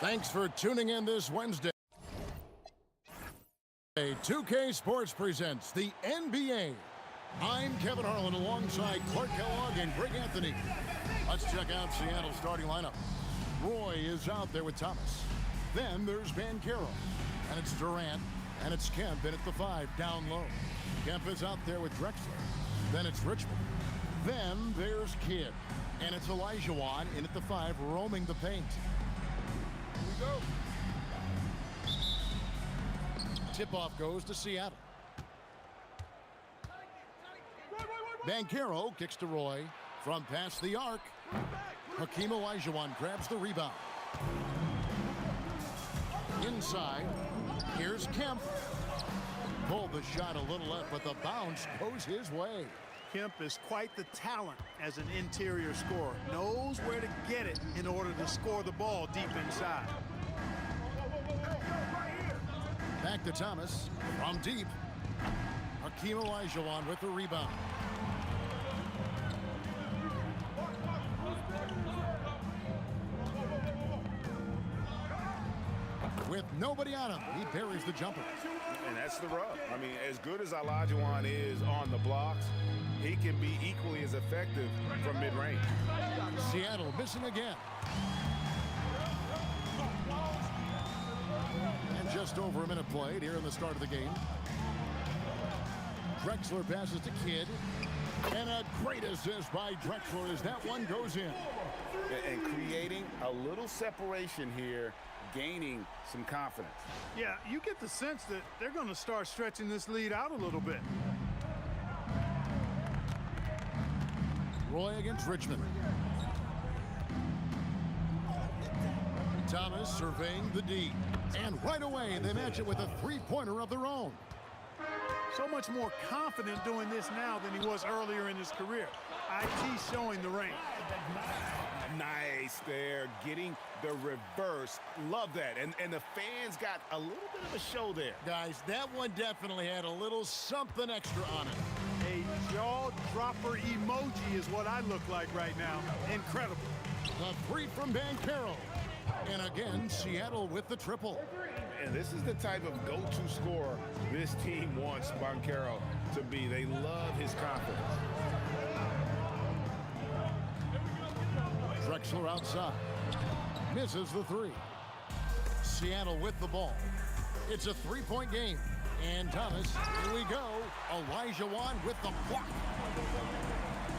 Thanks for tuning in this Wednesday. 2K Sports presents the NBA. I'm Kevin Harlan alongside Clark Kellogg and Greg Anthony. Let's check out Seattle's starting lineup. Roy is out there with Thomas. Then there's Banchero. And it's Durant. And it's Kemp in at the 5 down low. Kemp is out there with Drexler. Then it's Richmond. Then there's Kidd. And it's Olajuwon in at the 5 roaming the paint. Here we go. Tip-off goes to Seattle. Banchero kicks to Roy from past the arc. Hakeem Olajuwon grabs the rebound. Inside, here's Kemp. Pulled the shot a little left, but the bounce goes his way. Kemp is quite the talent as an interior scorer. Knows where to get it in order to score the ball deep inside. Back to Thomas from deep. Hakeem Olajuwon with the rebound. With nobody on him, he buries the jumper. And that's the rub. I mean, as good as Olajuwon is on the blocks, he can be equally as effective from mid-range. Seattle missing again. And just over a minute played here in the start of the game. Drexler passes to Kidd. And a great assist by Drexler as that one goes in. And creating a little separation here, gaining some confidence. Yeah, you get the sense that they're going to start stretching this lead out a little bit. Roy against Richmond. Thomas surveying the D. And right away, they match it with a three-pointer of their own. So much more confident doing this now than he was earlier in his career. IT showing the range. Nice there, getting the reverse. Love that. And the fans got a little bit of a show there. Guys, that one definitely had a little something extra on it. A jaw-dropper emoji is what I look like right now. Incredible. The three from Banchero. And again, Seattle with the triple. And this is the type of go-to scorer this team wants Banchero to be. They love his confidence. Drexler outside. Misses the three. Seattle with the ball. It's a three-point game. And Thomas, here we go. Olajuwon with the block.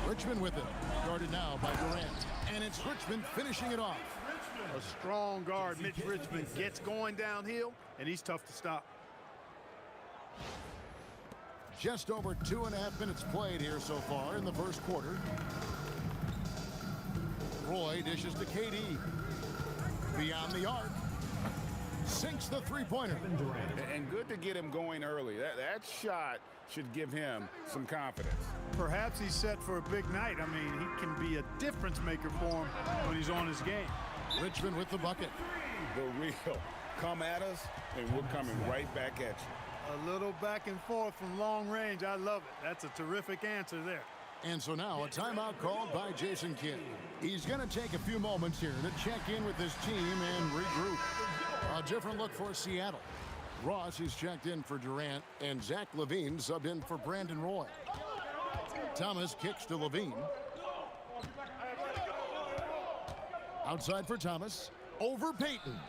Richmond with it. Guarded now by Durant. And it's Richmond finishing it off. A strong guard, Mitch Richmond, gets going downhill, and he's tough to stop. Just over 2.5 minutes played here so far in the first quarter. Roy dishes to KD. Beyond the arc. Sinks the three-pointer. And good to get him going early. That shot should give him some confidence. Perhaps he's set for a big night. I mean, he can be a difference maker for him when he's on his game. Richmond with the bucket. The real. Come at us, and we're coming right back at you. A little back and forth from long range. I love it. That's a terrific answer there. And so now a timeout called by Jason Kidd. He's going to take a few moments here to check in with his team and regroup. A different look for Seattle. Ross is checked in for Durant, and Zach LaVine subbed in for Brandon Roy. Thomas kicks to LaVine. Outside for Thomas. Over Payton.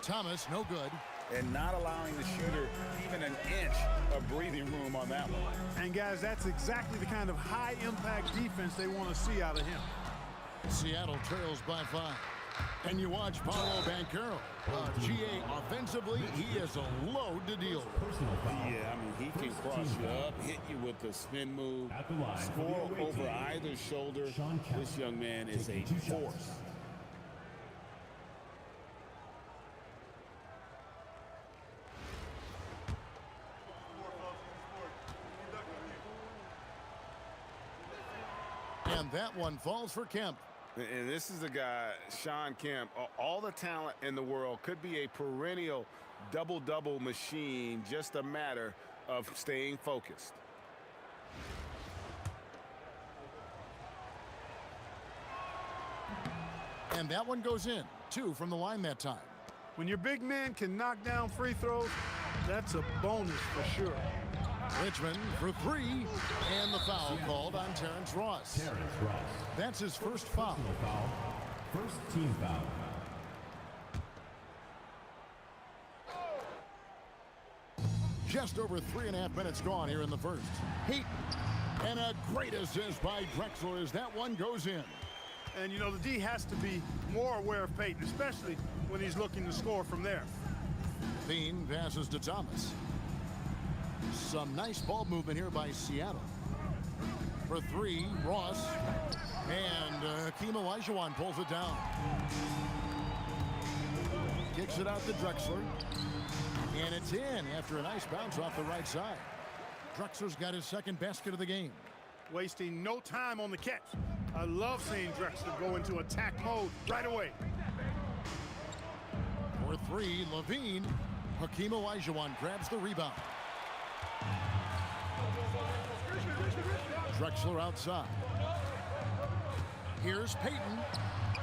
Thomas, no good. And not allowing the shooter even an inch of breathing room on that one. And, guys, that's exactly the kind of high-impact defense they want to see out of him. Seattle trails by 5. And you watch Paolo Banchero. GA offensively, he is a load to deal with. Yeah, I mean, he can cross you up, hit you with the spin move, score over either shoulder. This young man is a force. And that one falls for Kemp. And this is the guy, Shawn Kemp, all the talent in the world, could be a perennial double-double machine, just a matter of staying focused. And that one goes in. 2 from the line that time. When your big man can knock down free throws, that's a bonus for sure. Richmond for 3, and the foul called on Terrence Ross. That's his first foul. First team foul. Just over 3.5 minutes gone here in the first. Heat, and a great assist by Drexler as that one goes in. And, you know, the D has to be more aware of Payton, especially when he's looking to score from there. Bean passes to Thomas. Some nice ball movement here by Seattle. For 3, Ross. And Hakeem Olajuwon pulls it down. Kicks it out to Drexler. And it's in after a nice bounce off the right side. Drexler's got his second basket of the game. Wasting no time on the catch. I love seeing Drexler go into attack mode right away. For 3, Levine. Hakeem Olajuwon grabs the rebound. Drexler outside. Here's Payton.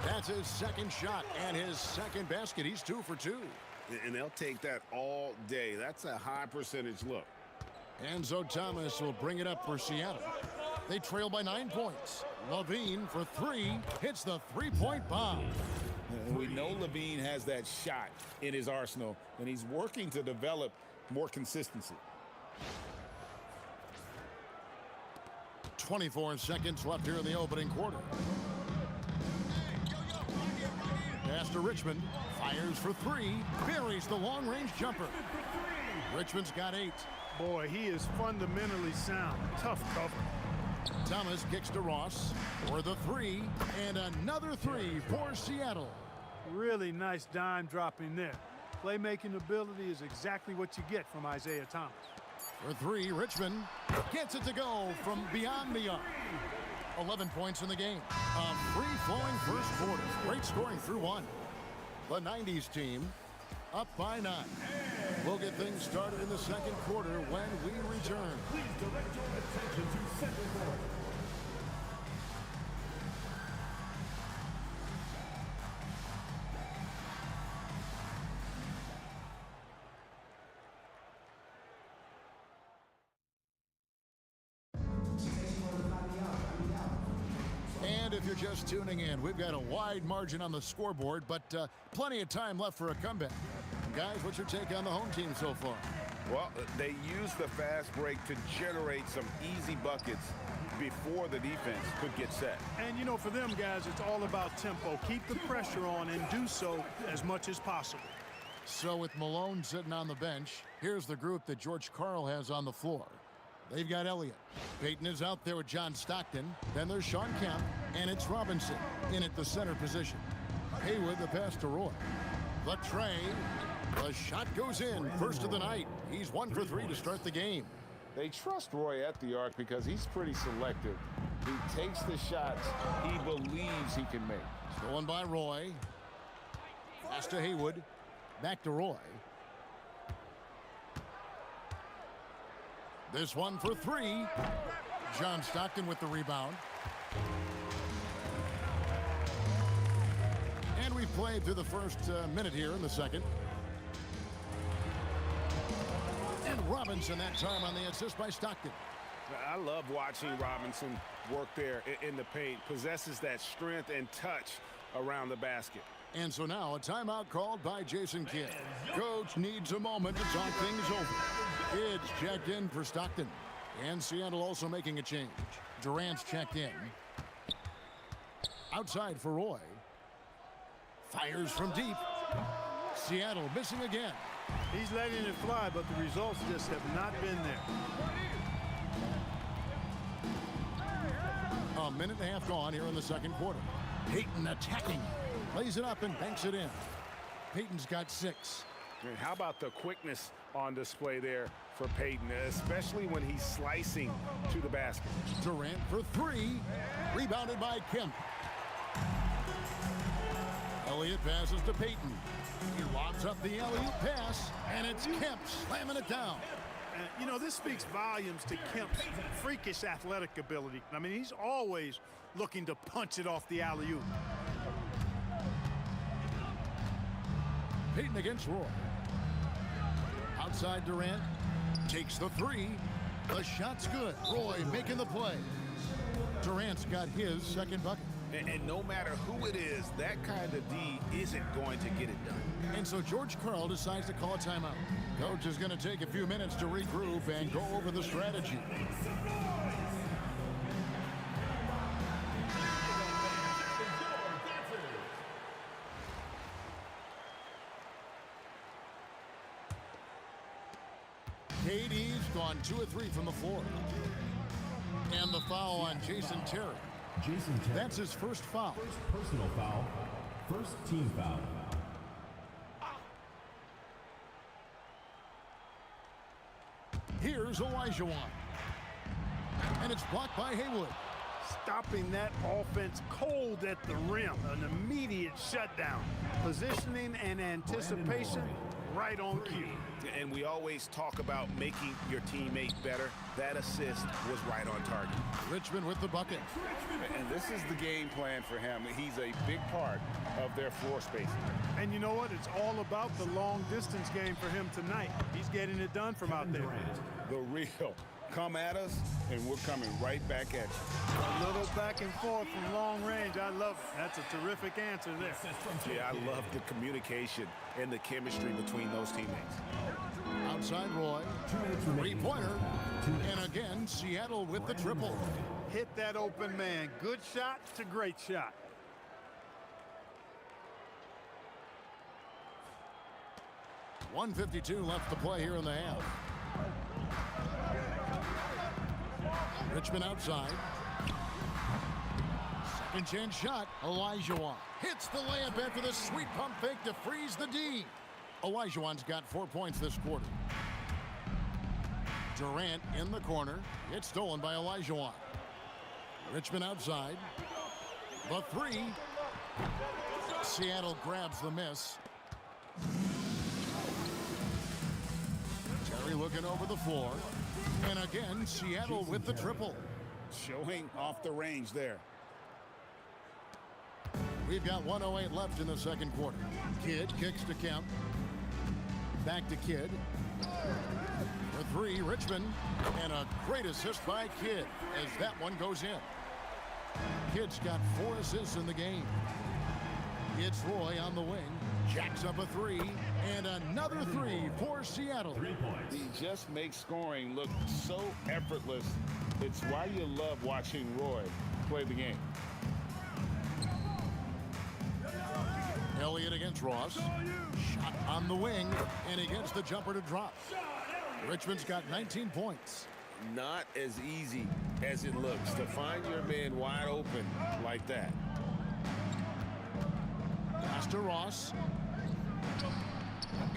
That's his second shot and his second basket. He's 2 for 2. And they'll take that all day. That's a high percentage look. Enzo Thomas will bring it up for Seattle. They trail by 9 points. Levine for 3 hits the three-point bomb. And we know Levine has that shot in his arsenal, and he's working to develop more consistency. 24 seconds left here in the opening quarter. Pass to Richmond. Fires for 3. Buries the long-range jumper. Richmond's got 8. Boy, he is fundamentally sound. Tough cover. Thomas kicks to Ross for the 3. And another 3 for Seattle. Really nice dime dropping there. Playmaking ability is exactly what you get from Isaiah Thomas. For 3, Richmond gets it to go from beyond the arc. 11 points in the game. A free-flowing first quarter. Great scoring through 1. The 90s team up by 9. We'll get things started in the second quarter when we return. Please direct your attention to center court. And if you're just tuning in, we've got a wide margin on the scoreboard, but plenty of time left for a comeback. Guys, what's your take on the home team so far? Well, they used the fast break to generate some easy buckets before the defense could get set. And, you know, for them guys, it's all about tempo. Keep the pressure on and do so as much as possible. So with Malone sitting on the bench, here's the group that George Karl has on the floor. They've got Elliott. Payton is out there with John Stockton. Then there's Sean Kemp, and it's Robinson in at the center position. Haywood the pass to Roy. The tray. The shot goes in. First of the night. He's 1 for 3 to start the game. They trust Roy at the arc because he's pretty selective. He takes the shots he believes he can make. Stolen by Roy. Pass to Haywood. Back to Roy. This one for 3. John Stockton with the rebound. And we've played through the first minute here in the second. And Robinson that time on the assist by Stockton. I love watching Robinson work there in the paint. Possesses that strength and touch around the basket. And so now a timeout called by Jason Kidd. Coach needs a moment to talk things over. Kidd's checked in for Stockton. And Seattle also making a change. Durant's checked in. Outside for Roy. Fires from deep. Seattle missing again. He's letting it fly, but the results just have not been there. A minute and a half gone here in the second quarter. Payton attacking. Lays it up and banks it in. Payton's got 6. And how about the quickness on display there for Payton, especially when he's slicing to the basket. Durant for 3. Rebounded by Kemp. Elliott passes to Payton. He lobs up the alley-oop pass, and it's Kemp slamming it down. And, you know, this speaks volumes to Kemp's freakish athletic ability. I mean, he's always looking to punch it off the alley-oop. Payton against Roy. Outside Durant. Takes the three. The shot's good. Roy making the play. Durant's got his second bucket. And no matter who it is, that kind of D isn't going to get it done. And so George Karl decides to call a timeout. Coach is going to take a few minutes to regroup and go over the strategy. KD's gone 2 of 3 from the floor. And the foul on Jason Terry. Jason Terry. That's his first foul. First personal foul. First team foul. Here's Olajuwon. And it's blocked by Haywood. Stopping that offense cold at the rim. An immediate shutdown. Positioning and anticipation right on cue. And we always talk about making your teammate better. That assist was right on target. Richmond with the bucket. And this is the game plan for him. He's a big part of their floor spacing. And you know what? It's all about the long distance game for him tonight. He's getting it done from out there. The real. Come at us, and we're coming right back at you. A little back and forth from long range. I love it. That's a terrific answer there. Yeah, I love the communication and the chemistry between those teammates. Outside Roy. 2 minutes remaining. Three-pointer. And again, Seattle with the triple. Hit that open man. Good shot to great shot. .152 left to play here in the half. Richmond outside. Second chance shot. Olajuwon hits the layup after the sweet pump fake to freeze the D. Olajuwon's got 4 points this quarter. Durant in the corner. It's stolen by Olajuwon. Richmond outside. The three. Seattle grabs the miss. Terry looking over the floor. And again, Seattle with the triple. Showing off the range there. We've got 1:08 left in the second quarter. Kidd kicks to Kemp. Back to Kidd. For three, Richmond. And a great assist by Kidd as that one goes in. Kidd's got 4 assists in the game. It's Roy on the wing. Jacks up a three. And another three for Seattle. 3 points. He just makes scoring look so effortless. It's why you love watching Roy play the game. Elliott against Ross. Shot on the wing. And he gets the jumper to drop. Richmond's got 19 points. Not as easy as it looks to find your man wide open like that. Pass to Ross.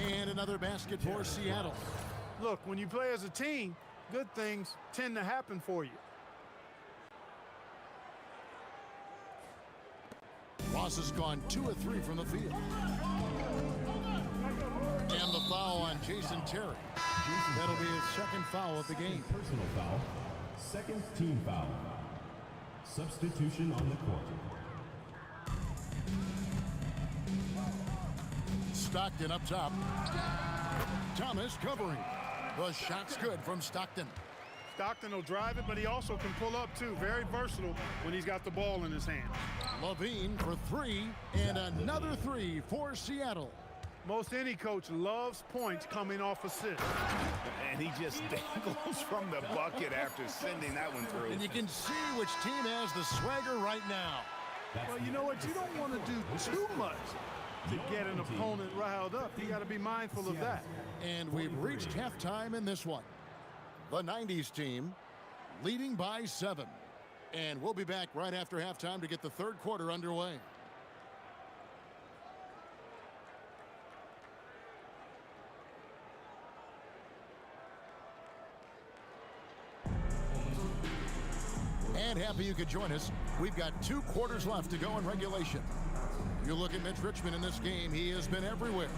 And another basket for Seattle. Look, when you play as a team, good things tend to happen for you. Ross has gone 2 of 3 from the field. And the foul on Jason Terry. That'll be his second foul of the game. Personal foul. Second team foul. Substitution on the court. Stockton up top. Thomas covering. The shot's good from Stockton. Stockton will drive it, but he also can pull up too. Very versatile when he's got the ball in his hand. Levine for three, and another three for Seattle. Most any coach loves points coming off assists. And he just dangles from the bucket after sending that one through. And you can see which team has the swagger right now. Well, you know what? You don't want to do too much to get an opponent riled up. You got to be mindful of that. And we've reached halftime in this one. The 90s team leading by 7. And we'll be back right after halftime to get the third quarter underway. And happy you could join us. We've got 2 quarters left to go in regulation. You look at Mitch Richmond in this game, he has been everywhere.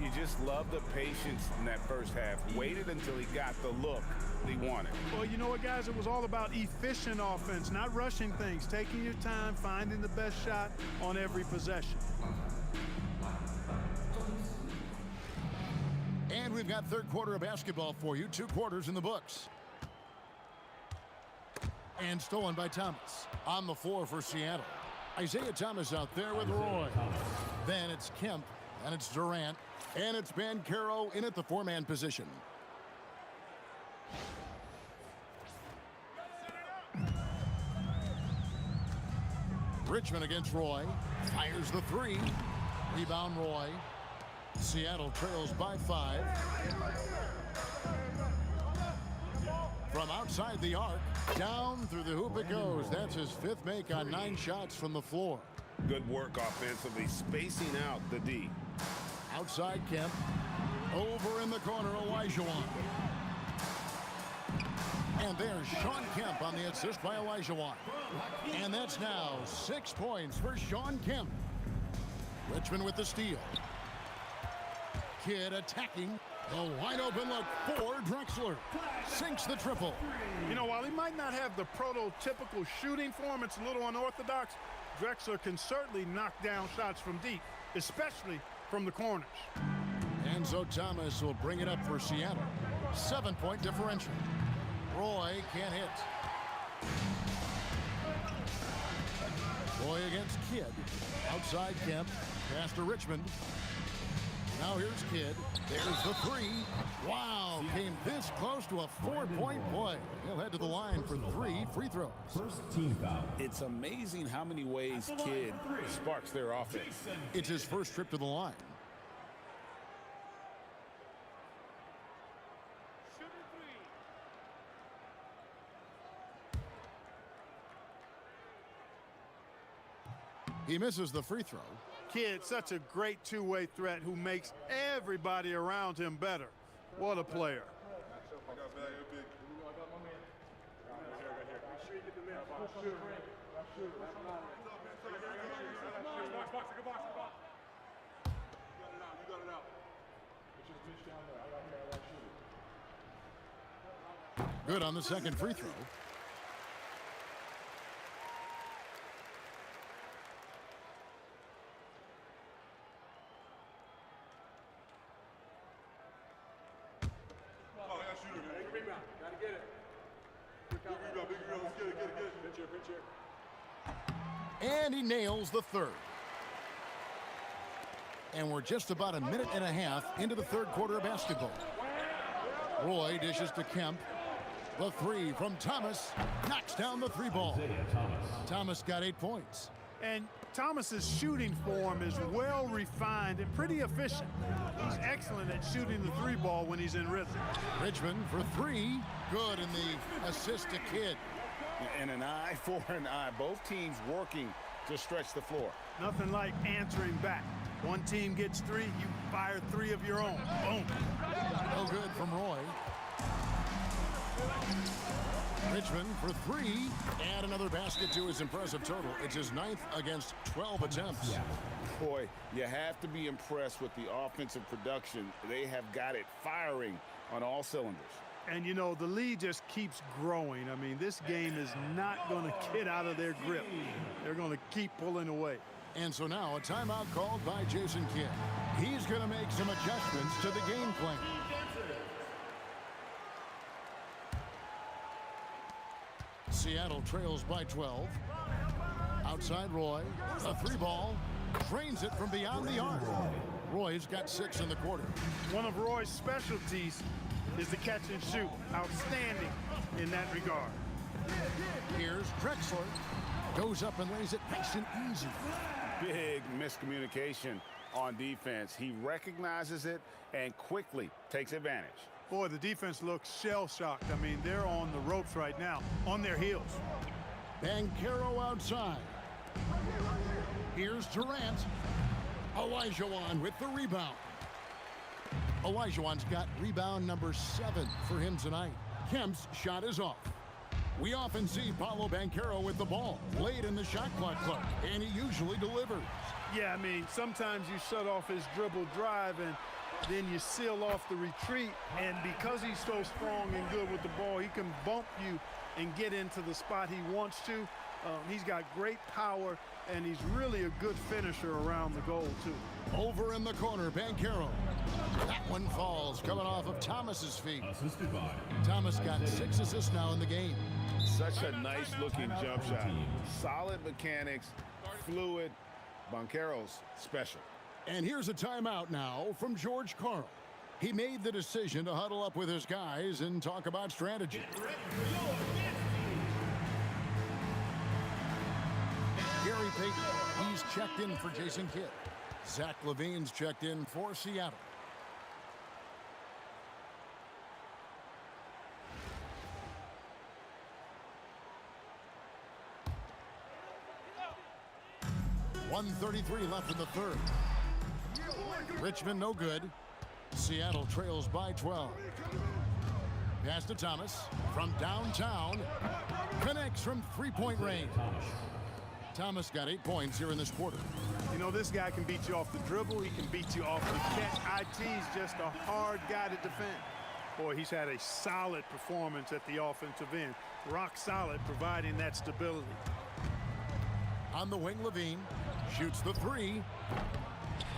You just love the patience in that first half. Waited until he got the look he wanted. Well, you know what, guys? It was all about efficient offense, not rushing things, taking your time, finding the best shot on every possession. we've got third quarter of basketball for you. 2 quarters in the books. And stolen by Thomas. On the floor for Seattle. Isaiah Thomas out there with Roy. Then it's Kemp. And it's Durant. And it's Banchero in at the 4-man position. Richmond against Roy. Fires the 3. Rebound Roy. Seattle trails by 5. From outside the arc, down through the hoop it goes. That's his 5th make on 9 shots from the floor. Good work offensively, spacing out the D. Outside Kemp. Over in the corner, Olajuwon. And there's Sean Kemp on the assist by Olajuwon. And that's now 6 points for Sean Kemp. Richmond with the steal. Kidd attacking. A wide open look for Drexler. Sinks the triple. You know, while he might not have the prototypical shooting form, it's a little unorthodox. Drexler can certainly knock down shots from deep, especially from the corners. Enzo Thomas will bring it up for Seattle. 7-point differential. Roy can't hit. Roy against Kidd. Outside Kemp. Pass to Richmond. Now here's Kidd. There's the 3. Wow, came this close to a 4-point play. He'll head to the line for 3 free throws. First team foul. It's amazing how many ways Kidd sparks their offense. It's his first trip to the line. He misses the free throw. Kidd, such a great two-way threat who makes everybody around him better. What a player. Good on the second free throw. And he nails the 3rd. And we're just about a minute and a half into the 3rd quarter of basketball. Roy dishes to Kemp. The 3 from Thomas knocks down the 3 ball. Thomas got 8 points. And Thomas's shooting form is well refined and pretty efficient. He's excellent at shooting the 3 ball when he's in rhythm. Richmond for 3. Good in the assist to Kidd. And an eye for an eye. Both teams working to stretch the floor. Nothing like answering back. One team gets 3, you fire 3 of your own. Boom. No good from Roy. Richmond for 3. Add another basket to his impressive total. It's his 9th against 12 attempts. Boy, you have to be impressed with the offensive production. They have got it firing on all cylinders. And, you know, the lead just keeps growing. I mean, this game is not going to get out of their grip. They're going to keep pulling away. And so now a timeout called by Jason Kidd. He's going to make some adjustments to the game plan. Seattle trails by 12. Outside Roy. A 3 ball. Drains it from beyond the arc. Roy's got 6 in the quarter. One of Roy's specialties is the catch and shoot. Outstanding in that regard. Here's Drexler. Goes up and lays it nice and easy. Big miscommunication on defense. He recognizes it and quickly takes advantage. Boy, the defense looks shell-shocked. I mean, they're on the ropes right now, on their heels. Banchero outside. Here's Durant. Olajuwon with the rebound. Olajuwon's got rebound number 7 for him tonight. Kemp's shot is off. We often see Paolo Banchero with the ball late in the shot clock, and he usually delivers. Yeah, I mean, sometimes you shut off his dribble drive and then you seal off the retreat, and because he's so strong and good with the ball, he can bump you and get into the spot he wants to. He's got great power, and he's really a good finisher around the goal, too. Over in the corner, Banchero. That one falls, coming off of Thomas's feet. Assisted by Thomas got 6 assists now in the game. Such a nice-looking jump shot. Solid mechanics, fluid. Banchero's special. And here's a timeout now from George Karl. He made the decision to huddle up with his guys and talk about strategy. Gary Payton, he's checked in for Jason Kidd. Zach LaVine's checked in for Seattle. .133 left in the third. Richmond no good. Seattle trails by 12. Pass to Thomas from downtown. Connects from three-point range. Thomas got 8 points here in this quarter. You know, this guy can beat you off the dribble. He can beat you off the catch. IT's just a hard guy to defend. Boy, he's had a solid performance at the offensive end. Rock solid, providing that stability. On the wing, Levine shoots the three.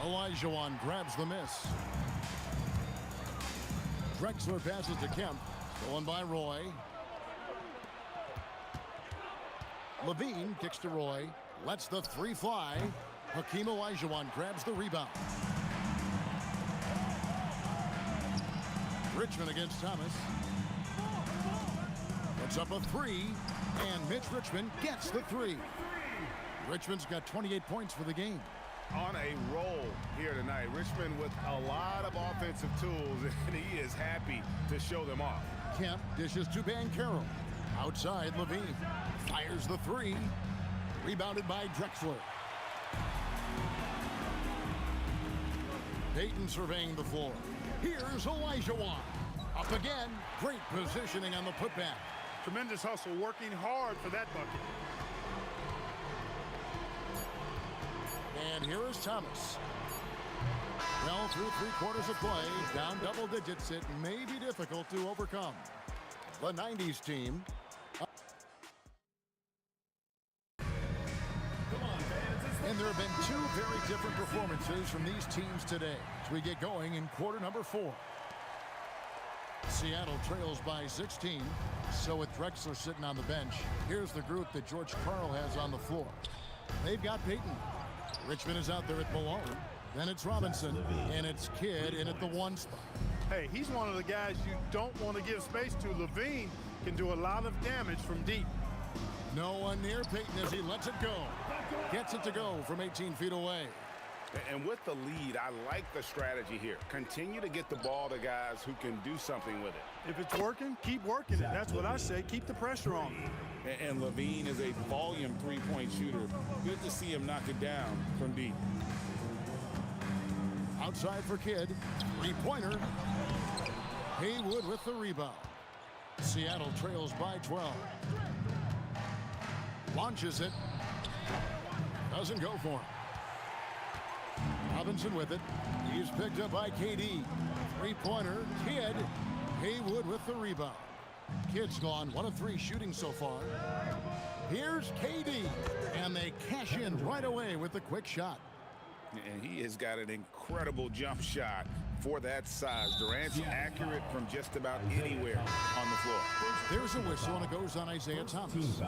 Olajuwon grabs the miss. Drexler passes to Kemp. Stolen by Roy. Levine kicks to Roy. Lets the three fly. Hakeem Olajuwon grabs the rebound. Richmond against Thomas. Puts up a three. And Mitch Richmond gets the three. Richmond's got 28 points for the game. On a roll here tonight. Richmond with a lot of offensive tools, and he is happy to show them off. Kemp dishes to Banchero. Outside, Levine fires the three. Rebounded by Drexler. Payton surveying the floor. Here's Olajuwon. Up again. Great positioning on the putback. Tremendous hustle, working hard for that bucket. And here is Thomas. Well, through 3/4 of play, down double digits, it may be difficult to overcome. The 90s team. And there have been two very different performances from these teams today as we get going in quarter number 4. Seattle trails by 16. So with Drexler sitting on the bench, here's the group that George Karl has on the floor. They've got Payton. Richmond is out there at Malone. Then it's Robinson, and it's Kidd in at the 1 spot. Hey, he's one of the guys you don't want to give space to. Levine can do a lot of damage from deep. No one near Payton as he lets it go. Gets it to go from 18 feet away. And with the lead, I like the strategy here. Continue to get the ball to guys who can do something with it. If it's working, keep working it. That's what I say. Keep the pressure on. And Levine is a volume three-point shooter. Good to see him knock it down from deep. Outside for Kidd. Three-pointer. Haywood with the rebound. Seattle trails by 12. Launches it. Doesn't go for him. Robinson with it. He's picked up by KD. Three-pointer. Kidd. Haywood with the rebound. Kidd's gone 1 of 3 shooting so far. Here's KD. And they cash in right away with the quick shot. And he has got an incredible jump shot for that size. Durant's accurate from just about anywhere on the floor. There's a whistle, and it goes on Isaiah Thomas.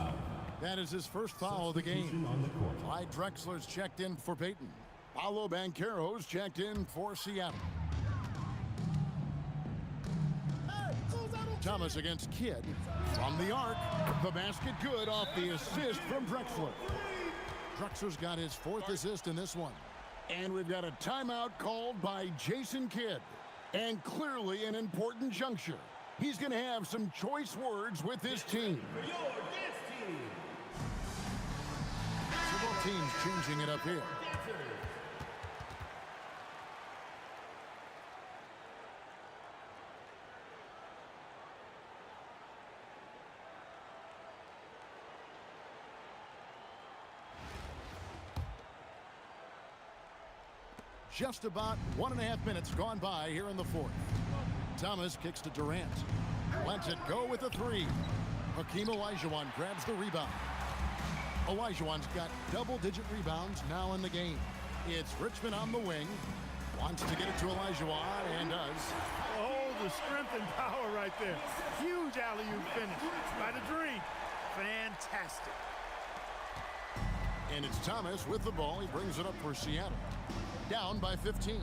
That is his first foul of the game. Clyde Drexler's checked in for Payton. Paolo Banchero's checked in for Seattle. Thomas against Kidd. From the arc, the basket good off the assist from Drexler. Drexler's got his 4th assist in this one. And we've got a timeout called by Jason Kidd. And clearly an important juncture. He's going to have some choice words with his team. Several teams changing it up here. Just about 1.5 minutes gone by here in the 4th. Thomas kicks to Durant. Lets it go with a 3. Hakeem Olajuwon grabs the rebound. Olajuwon's got double-digit rebounds now in the game. It's Richmond on the wing. Wants to get it to Olajuwon and does. Oh, the strength and power right there. Huge alley-oop finish by the Dream. Fantastic. And it's Thomas with the ball. He brings it up for Seattle. Down by 15.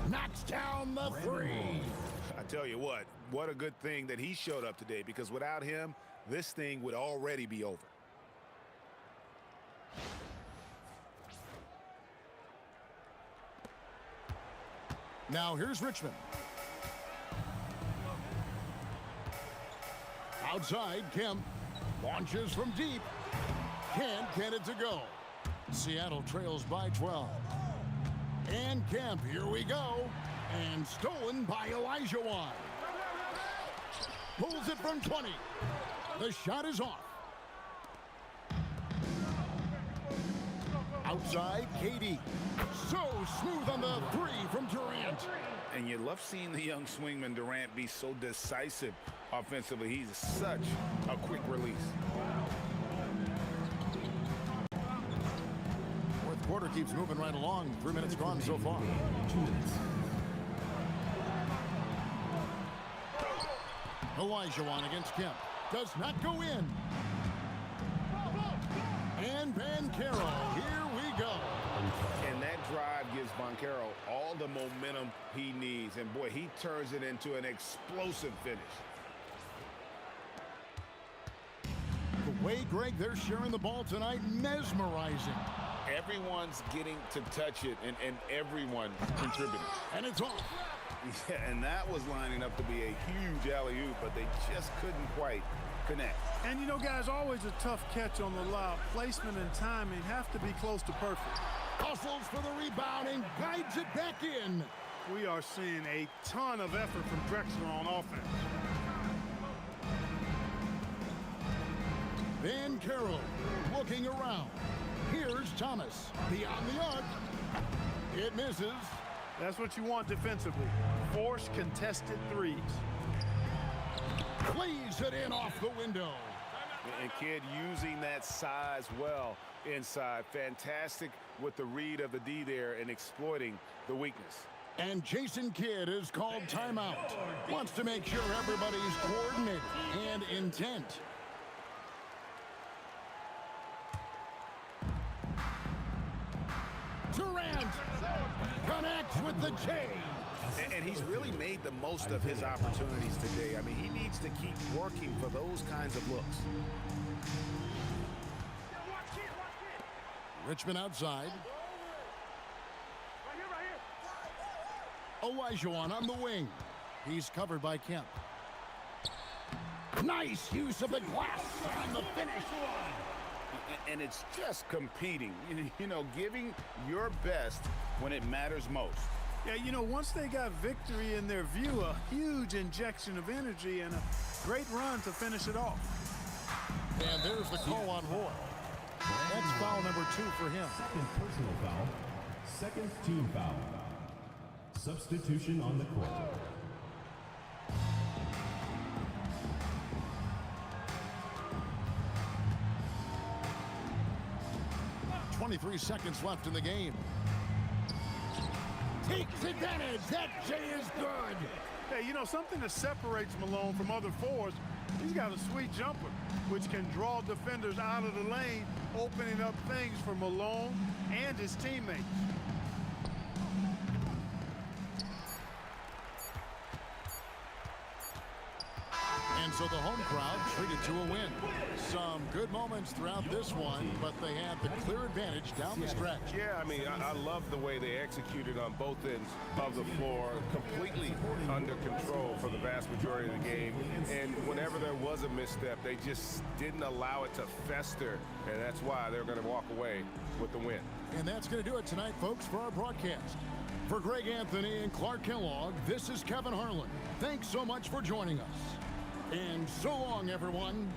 Knocks down the three. I tell you what a good thing that he showed up today, because without him, this thing would already be over. Now here's Richmond. Outside, Kemp launches from deep. Can't get it to go. Seattle trails by 12. And Kemp, here we go. And stolen by Olajuwon. Pulls it from 20. The shot is off. Outside, KD. So smooth on the three from Durant. And you love seeing the young swingman Durant be so decisive offensively. He's such a quick release. Fourth quarter keeps moving right along. 3 minutes gone so far. 2 minutes. Olajuwon against Kemp. Does not go in. And Banchero, here we go. And that drive gives Banchero all the momentum he needs. And boy, he turns it into an explosive finish. The way, Greg, they're sharing the ball tonight, mesmerizing. Everyone's getting to touch it, and everyone contributing. And it's off. Yeah, and that was lining up to be a huge alley-oop, but they just couldn't quite connect. And, you know, guys, always a tough catch on the lob. Placement and timing have to be close to perfect. Hustles for the rebound and guides it back in. We are seeing a ton of effort from Drexler on offense. Banchero looking around. Here's Thomas. Beyond the arc. It misses. That's what you want defensively. Force contested threes. Plays it in off the window. And Kidd using that size well inside. Fantastic with the read of the D there and exploiting the weakness. And Jason Kidd is called timeout. Wants to make sure everybody's coordinated and intent. Durant connects with the J. And he's really made the most of his opportunities today. I mean, he needs to keep working for those kinds of looks. Richmond outside. Olajuwon on the wing. He's covered by Kemp. Nice use of the glass on the finish line. And it's just competing, you know, giving your best when it matters most. Yeah, you know, once they got victory in their view, a huge injection of energy and a great run to finish it off. And there's the call on Roy. That's foul number 2 for him. Second personal foul. Second team foul. Substitution on the court. 23 seconds left in the game. Takes advantage. That J is good. Hey, you know, something that separates Malone from other forwards, he's got a sweet jumper, which can draw defenders out of the lane, opening up things for Malone and his teammates. And so the home crowd treated to a win. Some good moments throughout this one, but they had the clear advantage down the stretch. Yeah, I mean, I love the way they executed on both ends of the floor, completely under control for the vast majority of the game. And whenever there was a misstep, they just didn't allow it to fester, and that's why they're going to walk away with the win. And that's going to do it tonight, folks, for our broadcast. For Greg Anthony and Clark Kellogg, this is Kevin Harlan. Thanks so much for joining us. And so long, everyone.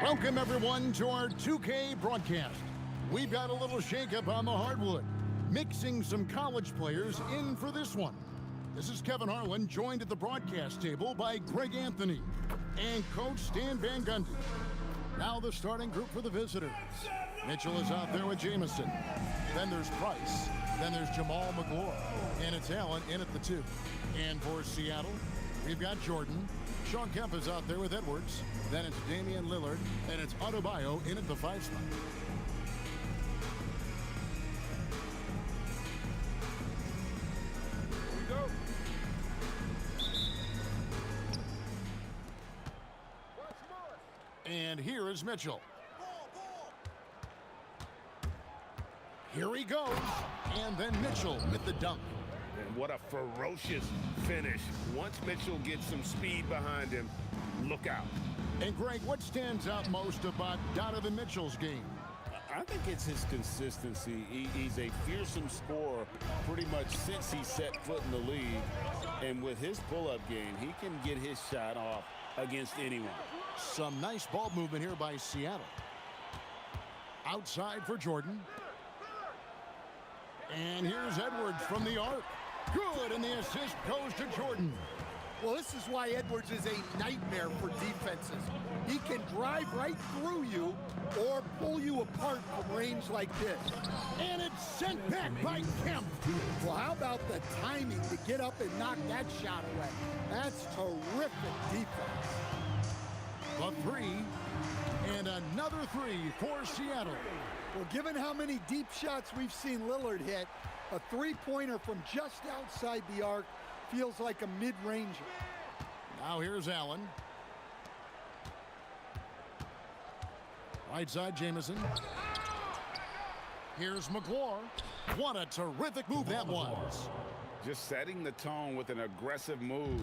Welcome, everyone, to our 2K broadcast. We've got a little shakeup on the hardwood, mixing some college players in for this one. This is Kevin Harlan, joined at the broadcast table by Greg Anthony and Coach Stan Van Gundy. Now the starting group for the visitors. Mitchell is out there with Jamison. Then there's Price. Then there's Jamal McGlure. And it's Allen in at the 2. And for Seattle, we've got Jordan. Sean Kemp is out there with Edwards. Then it's Damian Lillard. And it's Adebayo in at the 5 spot. Here we go. And here is Mitchell. Here he goes. And then Mitchell with the dunk. And what a ferocious finish. Once Mitchell gets some speed behind him, look out. And Greg, what stands out most about Donovan Mitchell's game? I think it's his consistency. He's a fearsome scorer pretty much since he set foot in the league. And with his pull-up game, he can get his shot off against anyone. Some nice ball movement here by Seattle. Outside for Jordan. And here's Edwards from the arc. Good, and the assist goes to Jordan. Well, this is why Edwards is a nightmare for defenses. He can drive right through you or pull you apart from range like this. And it's sent back by Kemp. Well, how about the timing to get up and knock that shot away? That's terrific defense. The 3, and another 3 for Seattle. Well, given how many deep shots we've seen Lillard hit, a three-pointer from just outside the arc feels like a mid-ranger. Now here's Allen. Right side, Jamison. Here's McGlure. What a terrific move that was. Just setting the tone with an aggressive move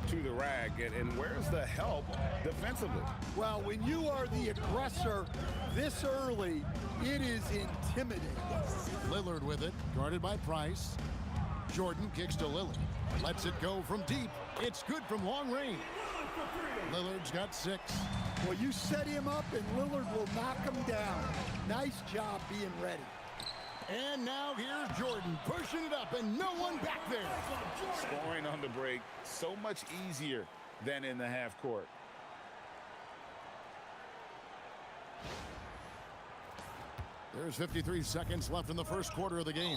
to the rack. And where's the help defensively? Well, when you are the aggressor this early, it is intimidating. Lillard with it, guarded by Price. Jordan kicks to Lillard. Lets it go from deep. It's good from long range. Lillard's got 6. Well, you set him up and Lillard will knock him down. Nice job being ready. And now here's Jordan pushing it up and no one back there. Scoring on the break, so much easier than in the half court. There's 53 seconds left in the first quarter of the game.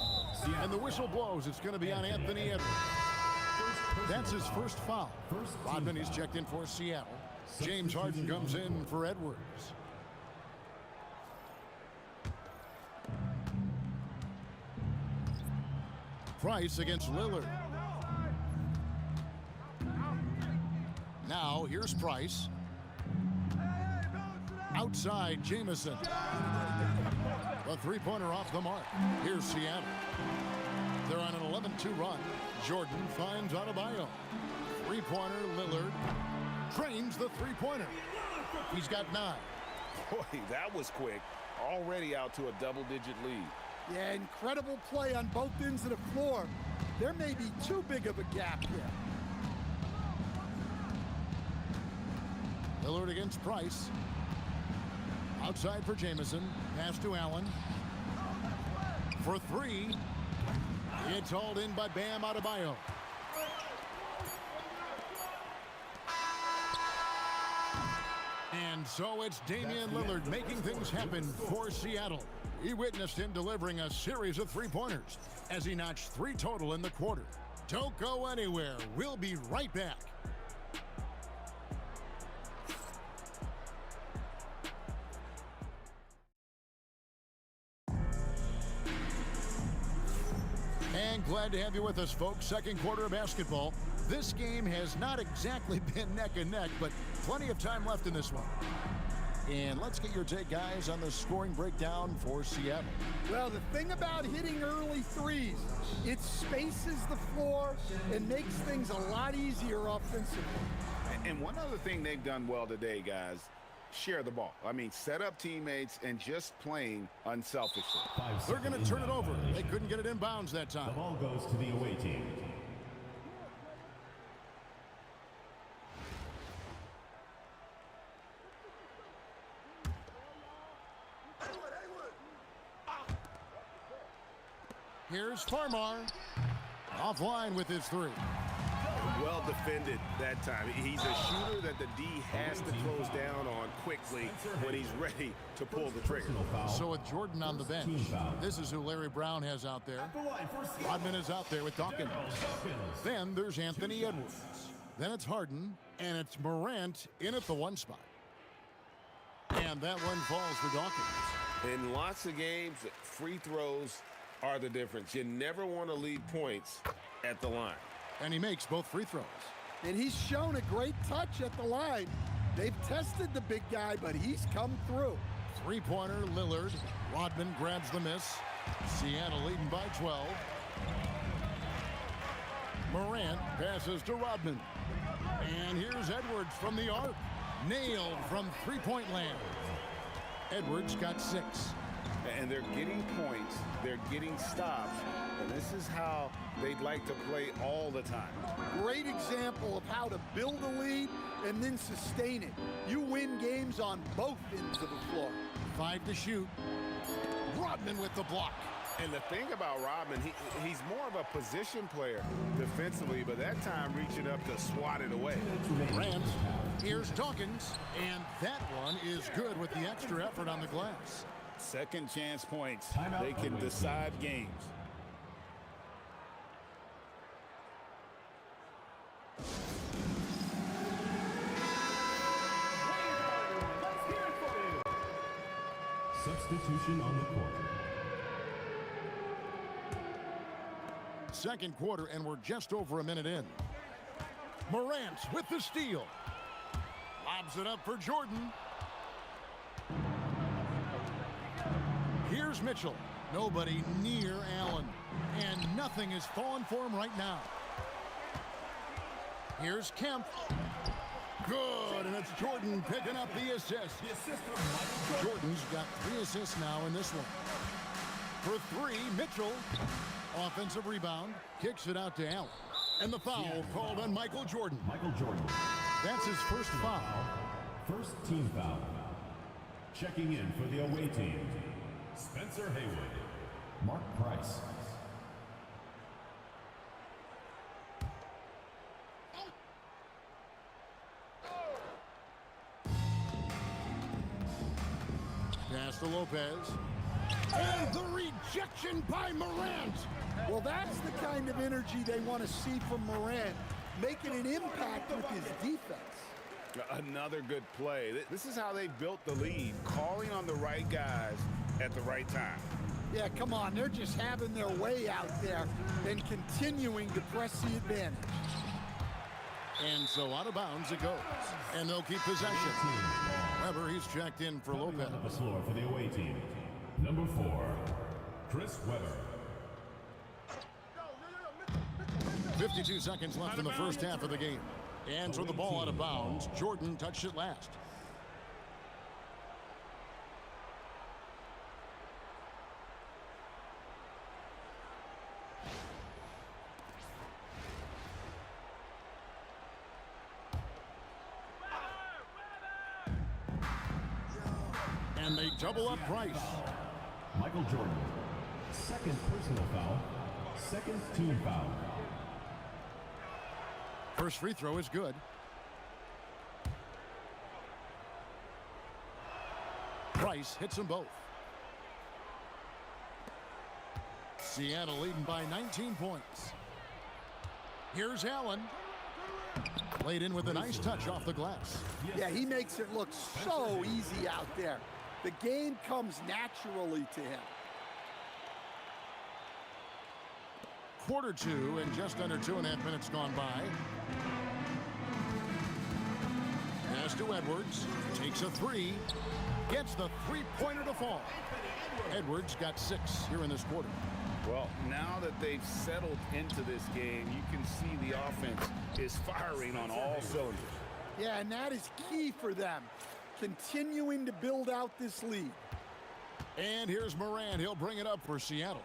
And the whistle blows. It's going to be on Anthony Edwards. That's his first foul. Rodman, he's checked in for Seattle. James Harden comes in for Edwards. Price against Lillard. Now here's Price. Outside, Jamison. A three-pointer off the mark. Here's Seattle. They're on an 11-2 run. Jordan finds Adebayo. Three-pointer, Lillard. Trains the three-pointer. He's got 9. Boy, that was quick. Already out to a double-digit lead. Yeah, incredible play on both ends of the floor. There may be too big of a gap here. Lillard against Price. Outside for Jamison. Pass to Allen. For 3. It's hauled in by Bam Adebayo. And so it's Damian Lillard making things happen for Seattle. He witnessed him delivering a series of three-pointers as he notched 3 total in the quarter. Don't go anywhere. We'll be right back. And glad to have you with us, folks. Second quarter of basketball. This game has not exactly been neck and neck, but plenty of time left in this one. And let's get your take, guys, on the scoring breakdown for Seattle. Well, the thing about hitting early threes, it spaces the floor and makes things a lot easier offensively. And one other thing they've done well today, guys, share the ball. I mean, set up teammates and just playing unselfishly. They're going to turn it over. They couldn't get it in bounds that time. The ball goes to the away team. Here's Farmar. Offline with his three. Well defended that time. He's a shooter that the D has to close down on quickly when he's ready to pull the trigger. So with Jordan on the bench, this is who Larry Brown has out there. Rodman is out there with Dawkins. Then there's Anthony Edwards. Then it's Harden, and it's Morant in at the one spot. And that one falls for Dawkins. In lots of games, free throws are the difference. You never want to leave points at the line. And he makes both free throws. And he's shown a great touch at the line. They've tested the big guy, but he's come through. Three-pointer, Lillard. Rodman grabs the miss. Seattle leading by 12. Morant passes to Rodman. And here's Edwards from the arc. Nailed from three-point land. Edwards got 6. And they're getting points. They're getting stops. And this is how they'd like to play all the time. Great example of how to build a lead and then sustain it. You win games on both ends of the floor. 5 to shoot. Rodman with the block. And the thing about Rodman, he's more of a position player defensively, but that time reaching up to swat it away. Rams. Here's Dawkins. And that one is good with the extra effort on the glass. Second chance points. They can decide games. Substitution on the court. Second quarter, and we're just over a minute in. Morant with the steal. Lobs it up for Jordan. Here's Mitchell. Nobody near Allen. And nothing is falling for him right now. Here's Kemp. Good, and it's Jordan picking up the assist. Jordan's got 3 assists now in this one. For 3, Mitchell. Offensive rebound. Kicks it out to Allen. And the foul called on Michael Jordan. Michael Jordan. That's his first foul. First team foul. Checking in for the away team, Spencer Haywood. Mark Price. Pass to Lopez. And the rejection by Morant. Well, that's the kind of energy they want to see from Morant, making an impact with his defense. Another good play. This is how they built the lead, calling on the right guys at the right time. Yeah, come on. They're just having their way out there and continuing to press the advantage. And so out of bounds it goes. And they'll keep possession. Weber, he's checked in for Lopez. On the floor for the away team. Number 4, Chris Weber. 52 seconds left in the first half of the game. And so the ball out of bounds. Jordan touched it last. And they double up Price. Michael Jordan. Second personal foul. Second team foul. First free throw is good. Price hits them both. Seattle leading by 19 points. Here's Allen. Laid in with a nice touch off the glass. Yeah, he makes it look so easy out there. The game comes naturally to him. Quarter 2 and just under 2.5 minutes gone by. Pass to Edwards. Takes a 3. Gets the three-pointer to fall. Edwards got 6 here in this quarter. Well, now that they've settled into this game, you can see the offense is firing on all cylinders. Yeah, and that is key for them, continuing to build out this lead. And here's Morant. He'll bring it up for Seattle.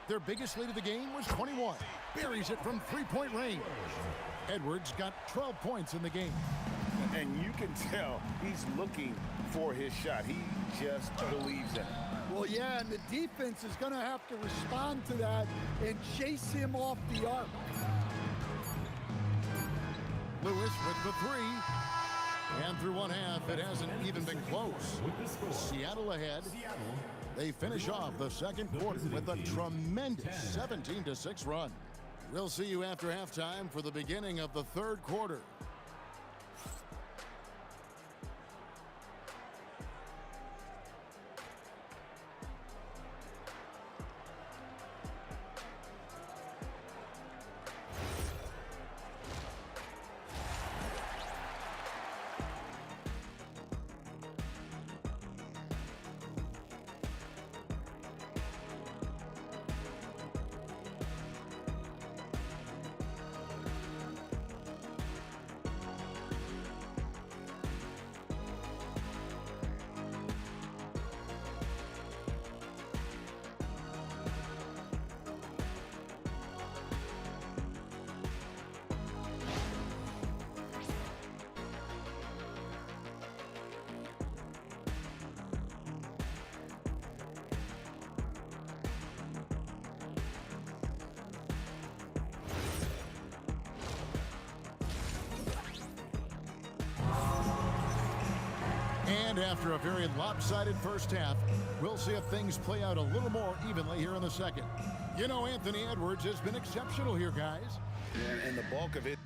Their biggest lead of the game was 21. Buries it from three-point range. Edwards got 12 points in the game. And you can tell he's looking for his shot. He just believes in it. Well, yeah, and the defense is going to have to respond to that and chase him off the arc. Lewis with the three. And through one half, it hasn't even been close. Seattle ahead. They finish off the second quarter with a tremendous 17-6 run. We'll see you after halftime for the beginning of the third quarter. And after a very lopsided first half, we'll see if things play out a little more evenly here in the second. You know, Anthony Edwards has been exceptional here, guys. And the bulk of it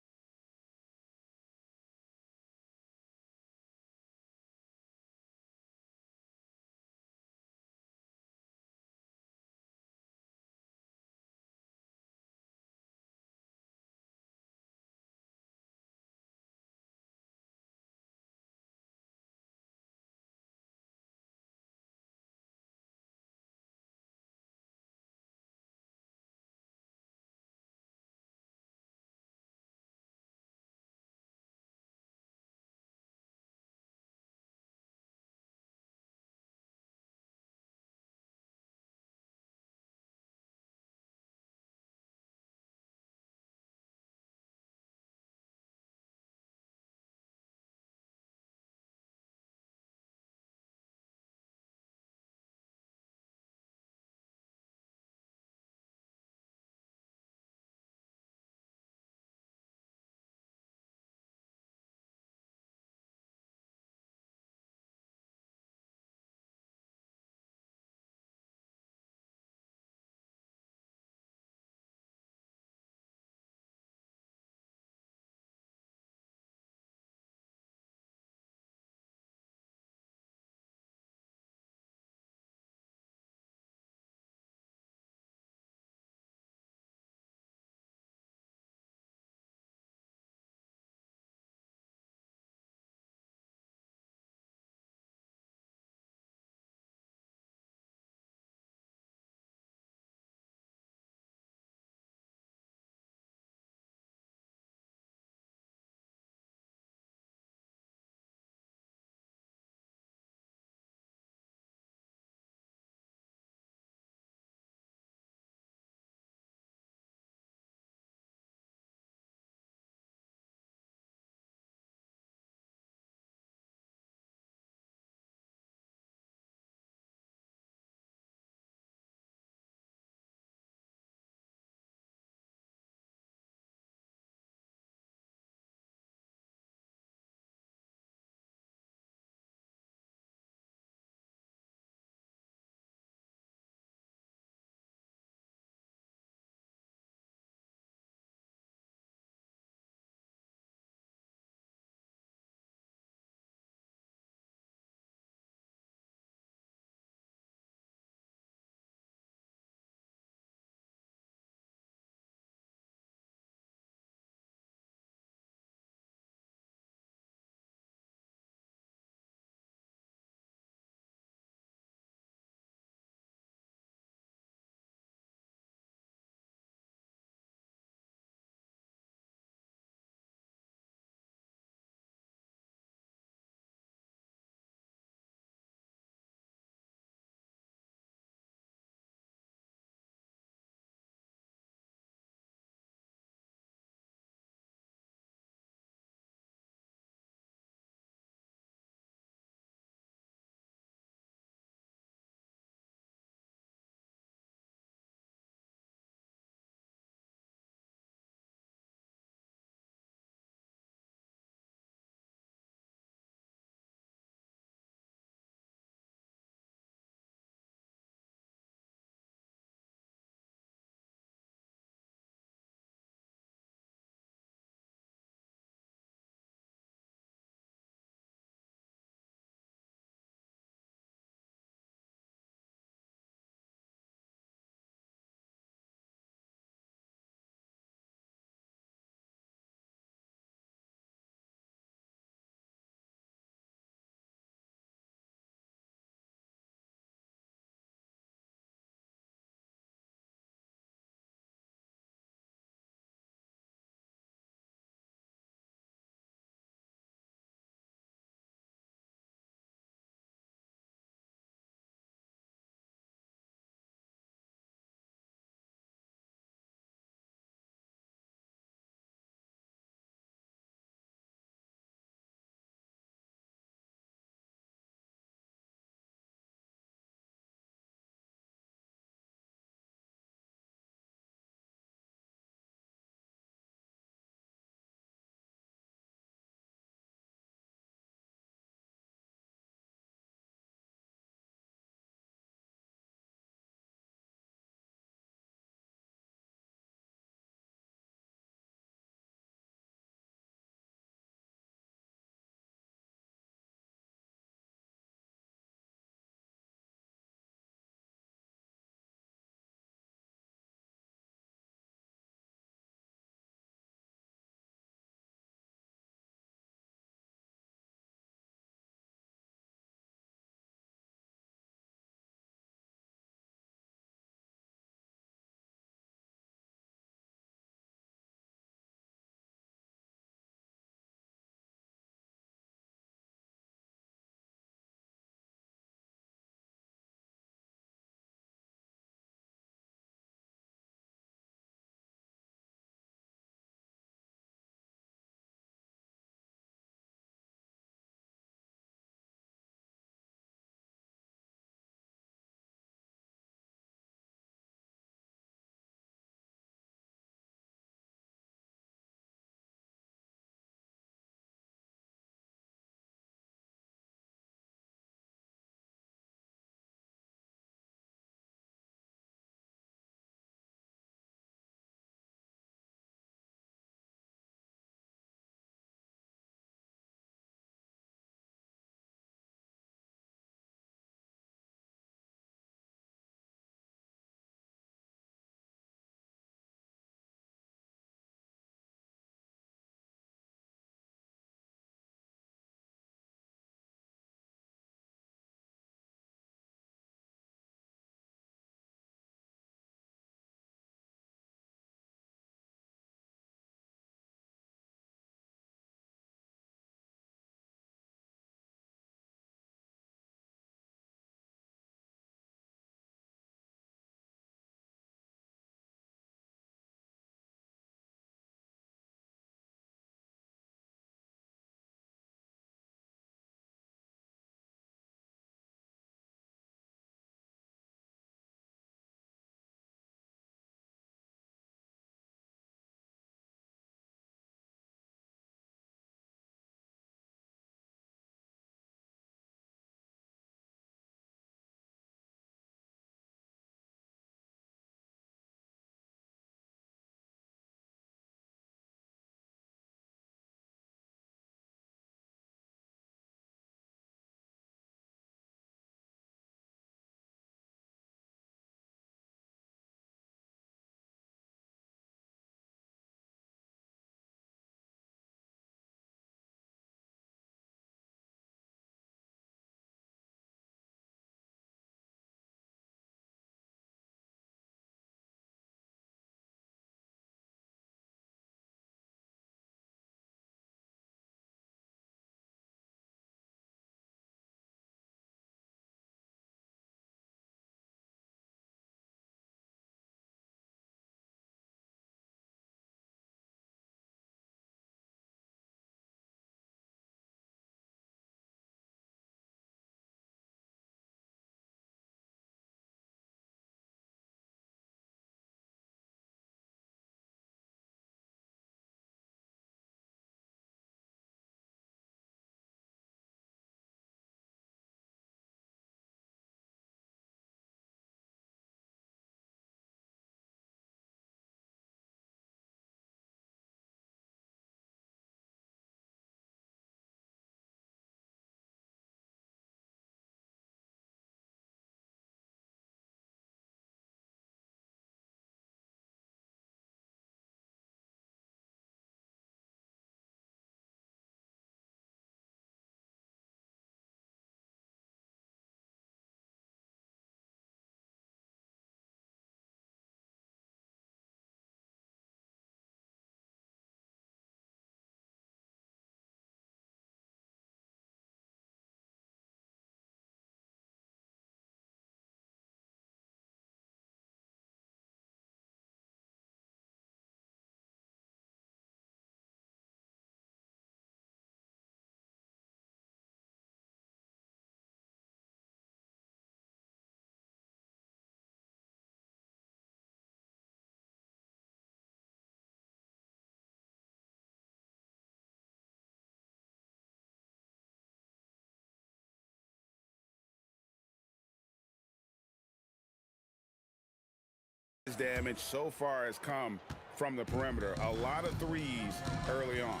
Edwards' damage so far has come from the perimeter. A lot of threes early on.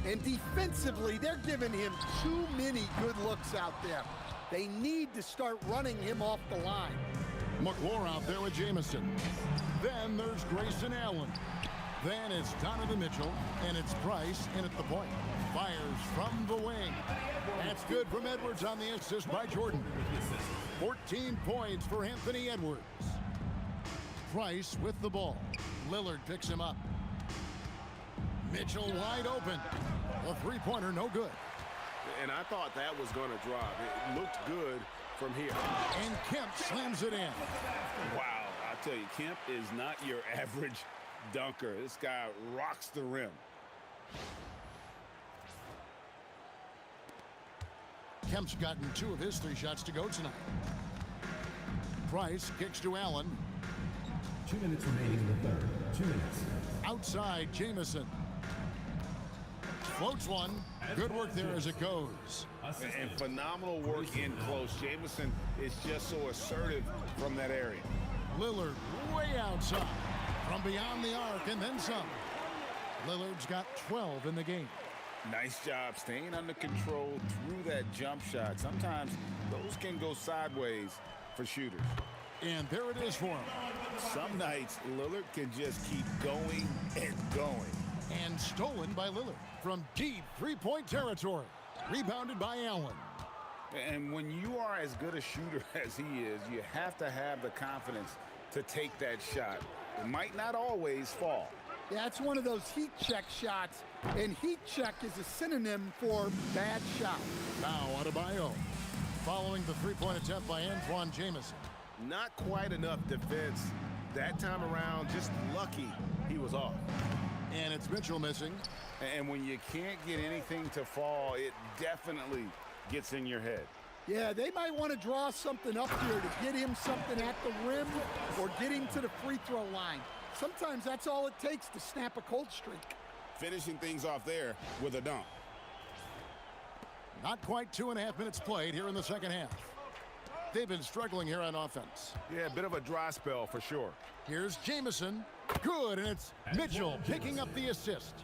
And defensively, they're giving him too many good looks out there. They need to start running him off the line. McClure out there with Jamison. Then there's Grayson Allen. Then it's Donovan Mitchell, and it's Price in at the point. Fires from the wing. That's good from Edwards on the assist by Jordan. 14 points for Anthony Edwards. Price with the ball. Lillard picks him up. Mitchell wide open. A three-pointer, no good. And I thought that was going to drop. It looked good from here. And Kemp slams it in. Wow, I tell you, Kemp is not your average dunker. This guy rocks the rim. Kemp's gotten 2 of his 3 shots to go tonight. Price kicks to Allen. 2 minutes remaining in the third. 2 minutes. Outside, Jamison. Floats one. Good work there as it goes. And phenomenal work in close. Jamison is just so assertive from that area. Lillard way outside. From beyond the arc and then some. Lillard's got 12 in the game. Nice job staying under control through that jump shot. Sometimes those can go sideways for shooters. And there it is for him. Some nights, Lillard can just keep going and going. And stolen by Lillard from deep three-point territory. Rebounded by Allen. And when you are as good a shooter as he is, you have to have the confidence to take that shot. It might not always fall. Yeah, it's one of those heat check shots, and heat check is a synonym for bad shot. Now Adebayo. Following the three-point attempt by Antoine Jamison. Not quite enough defense that time around. Just lucky he was off. And it's Mitchell missing. And when you can't get anything to fall, it definitely gets in your head. Yeah, they might want to draw something up here to get him something at the rim or get him to the free throw line. Sometimes that's all it takes to snap a cold streak. Finishing things off there with a dunk. Not quite 2.5 minutes played here in the second half. They've been struggling here on offense. Yeah, a bit of a dry spell for sure. Here's Jamison. Good, and it's Mitchell picking up the assist.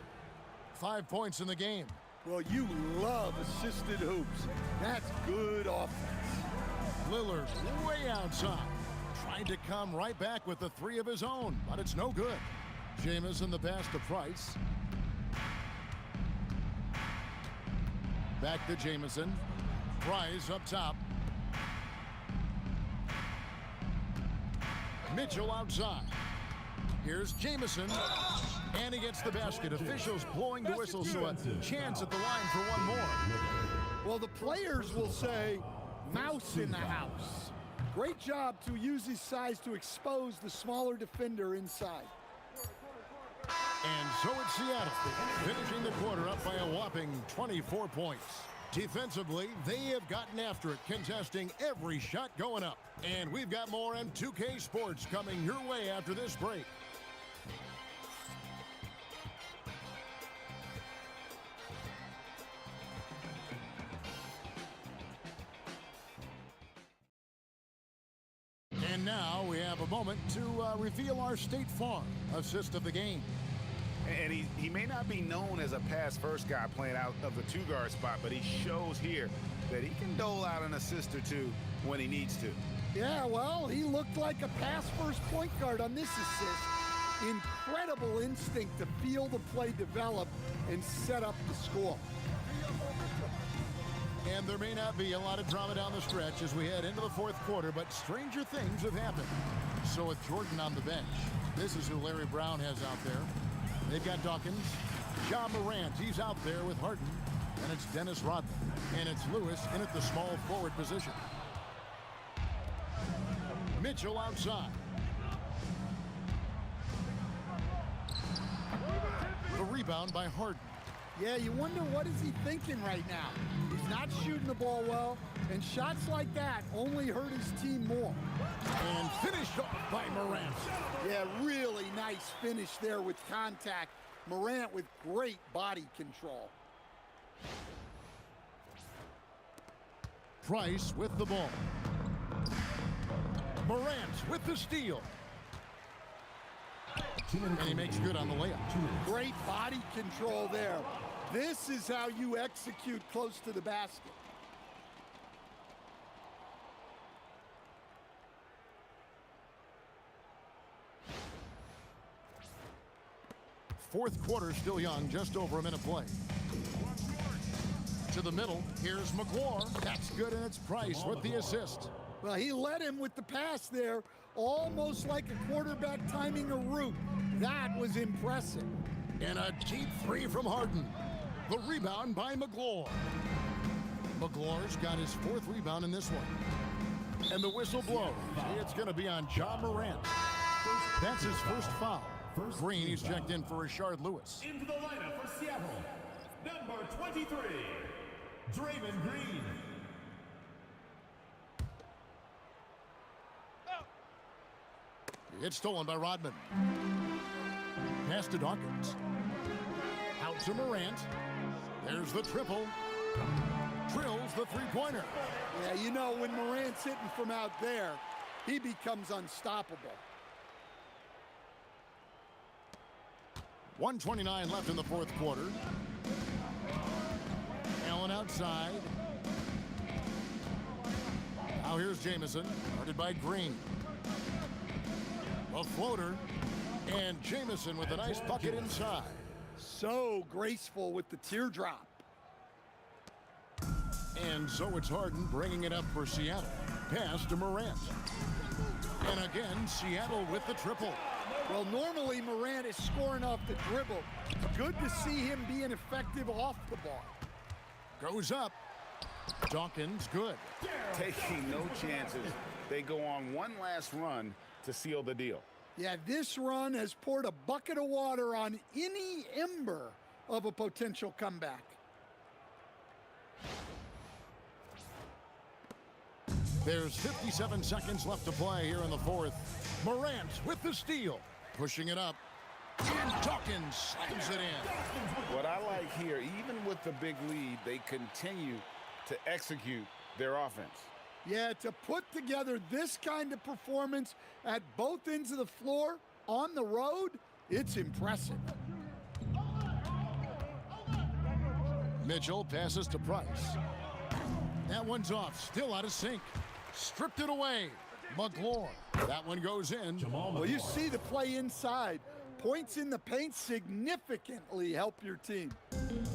5 points in the game. Well, you love assisted hoops. That's good offense. Lillard way outside. Trying to come right back with the 3 of his own, but it's no good. Jamison the pass to Price. Back to Jamison. Price up top. Mitchell outside. Here's Jamison. And he gets the basket. Officials blowing the whistle, so a chance at the line for one more. Well, the players will say, mouse in the house. Great job to use his size to expose the smaller defender inside. And so it's Seattle, finishing the quarter up by a whopping 24 points. Defensively, they have gotten after it, contesting every shot going up. And we've got more M2K Sports coming your way after this break. And now we have a moment to reveal our State Farm assist of the game. And he may not be known as a pass-first guy playing out of the two-guard spot, but he shows here that he can dole out an assist or two when he needs to. Yeah, well, he looked like a pass-first point guard on this assist. Incredible instinct to feel the play develop and set up the score. And there may not be a lot of drama down the stretch as we head into the fourth quarter, but stranger things have happened. So with Jordan on the bench, this is who Larry Brown has out there. They've got Dawkins, Ja Morant, he's out there with Harden, and it's Dennis Rodman, and it's Lewis in at the small forward position. Mitchell outside. The rebound by Harden. Yeah, you wonder what is he thinking right now. He's not shooting the ball well, and shots like that only hurt his team more. And finished off by Morant. Yeah, really nice finish there with contact. Morant with great body control. Price with the ball. Morant with the steal. And he makes good on the layup. Great body control there. This is how you execute close to the basket. Fourth quarter still young, just over a minute play. To the middle, here's McGloire. That's good in its price with the assist. Well, he led him with the pass there, almost like a quarterback timing a route. That was impressive. And a deep three from Harden. The rebound by McGloire. McGloire's got his fourth rebound in this one. And the whistle blows. It's going to be on Ja Morant. That's his first foul. Green, he's checked in for Rashard Lewis. Into the lineup for Seattle, number 23, Draymond Green. It's stolen by Rodman. Pass to Dawkins. Out to Morant. There's the triple. Drills the three-pointer. Yeah, you know, when Morant's hitting from out there, he becomes unstoppable. 1:29 left in the fourth quarter. Allen outside. Now here's Jamison, guarded by Green. A floater, and Jamison with a nice bucket inside. So graceful with the teardrop. And so it's Harden bringing it up for Seattle. Pass to Morant. And again, Seattle with the triple. Well, normally Morant is scoring off the dribble. Good to see him being effective off the ball. Goes up. Dawkins, good. Taking no chances. They go on one last run to seal the deal. Yeah, this run has poured a bucket of water on any ember of a potential comeback. There's 57 seconds left to play here in the fourth. Morant with the steal. Pushing it up. And Dawkins slams it in. What I like here, even with the big lead, they continue to execute their offense. Yeah, to put together this kind of performance at both ends of the floor on the road, it's impressive. Mitchell passes to Price. That one's off, still out of sync. Stripped it away. McGloire. That one goes in. Well, you see the play inside. Points in the paint significantly help your team.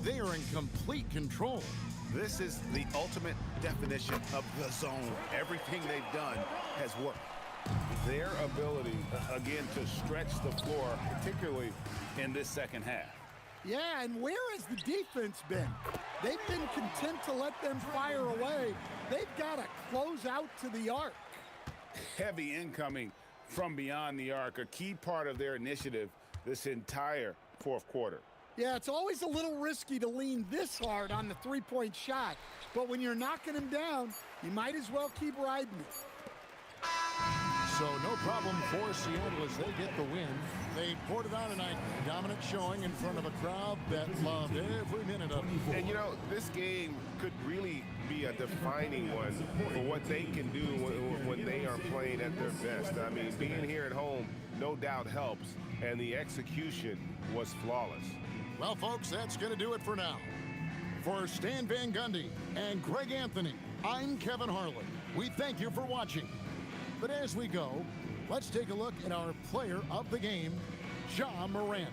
They are in complete control. This is the ultimate definition of the zone. Everything they've done has worked. Their ability, again, to stretch the floor, particularly in this second half. Yeah, and where has the defense been? They've been content to let them fire away. They've got to close out to the arc. Heavy incoming from beyond the arc, a key part of their initiative this entire fourth quarter. Yeah, it's always a little risky to lean this hard on the three-point shot, but when you're knocking him down, you might as well keep riding it. So no problem for Seattle as they get the win. They poured it on tonight. Dominant showing in front of a crowd that loved every minute of it. And you know, this game could really be a defining one for what they can do when they are playing at their best. I mean, being here at home no doubt helps, and the execution was flawless. Well, folks, that's going to do it for now. For Stan Van Gundy and Greg Anthony, I'm Kevin Harlan. We thank you for watching. But as we go, let's take a look at our player of the game, Ja Morant.